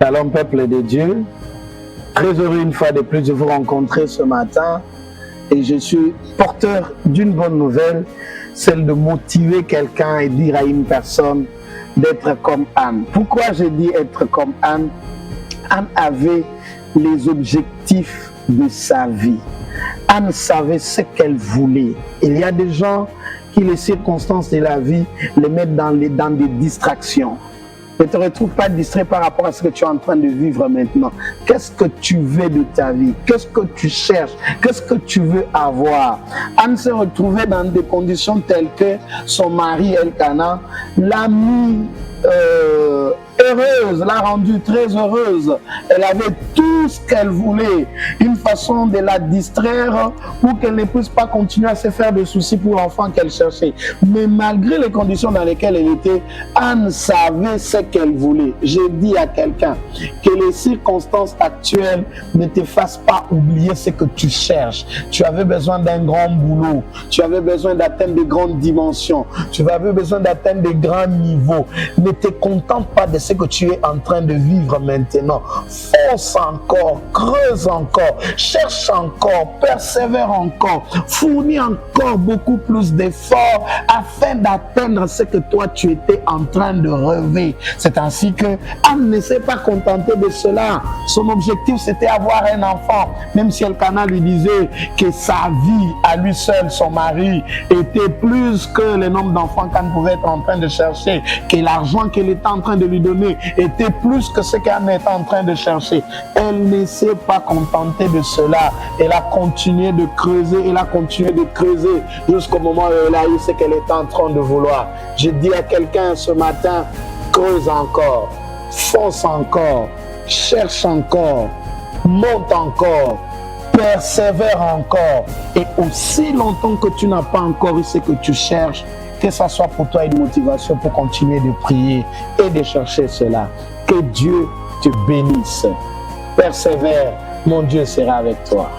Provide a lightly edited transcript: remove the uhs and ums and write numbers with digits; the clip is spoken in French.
Shalom peuple de Dieu, très heureux une fois de plus de vous rencontrer ce matin et je suis porteur d'une bonne nouvelle, celle de motiver quelqu'un et dire à une personne d'être comme Anne. Pourquoi je dis être comme Anne? Anne avait les objectifs de sa vie. Anne savait ce qu'elle voulait. Il y a des gens qui les circonstances de la vie les mettent dans des distractions. Ne te retrouve pas distrait par rapport à ce que tu es en train de vivre maintenant. Qu'est-ce que tu veux de ta vie? Qu'est-ce que tu cherches? Qu'est-ce que tu veux avoir? Anne se retrouvait dans des conditions telles que son mari Elkana l'a mis heureuse, l'a rendue très heureuse. Elle avait tout ce qu'elle voulait, une façon de la distraire pour qu'elle ne puisse pas continuer à se faire de soucis pour l'enfant qu'elle cherchait. Mais malgré les conditions dans lesquelles elle était, Anne savait ce qu'elle voulait. J'ai dit à quelqu'un que les circonstances actuelles ne te fassent pas oublier ce que tu cherches. Tu avais besoin d'un grand boulot, tu avais besoin d'atteindre de grandes dimensions, tu avais besoin d'atteindre de grands niveaux. Ne te contente pas de ce que tu es en train de vivre maintenant. Force encore, creuse encore, cherche encore, persévère encore, fournis encore beaucoup plus d'efforts afin d'atteindre ce que toi tu étais en train de rêver. C'est ainsi que Anne ne s'est pas contentée de cela. Son objectif c'était avoir un enfant, même si Elkana lui disait que sa vie à lui seul, son mari, était plus que le nombre d'enfants qu'Anne pouvait être en train de chercher, que l'argent qu'elle était en train de lui donner était plus que ce qu'Anne était en train de chercher. Elle ne s'est pas contentée de cela. Elle a continué de creuser, elle a continué de creuser jusqu'au moment où elle a eu ce qu'elle était en train de vouloir. Je dis à quelqu'un ce matin, creuse encore, fonce encore, cherche encore, monte encore, persévère encore. Et aussi longtemps que tu n'as pas encore eu ce que tu cherches, que ça soit pour toi une motivation pour continuer de prier et de chercher cela. Que Dieu te bénisse. Persévère, mon Dieu sera avec toi.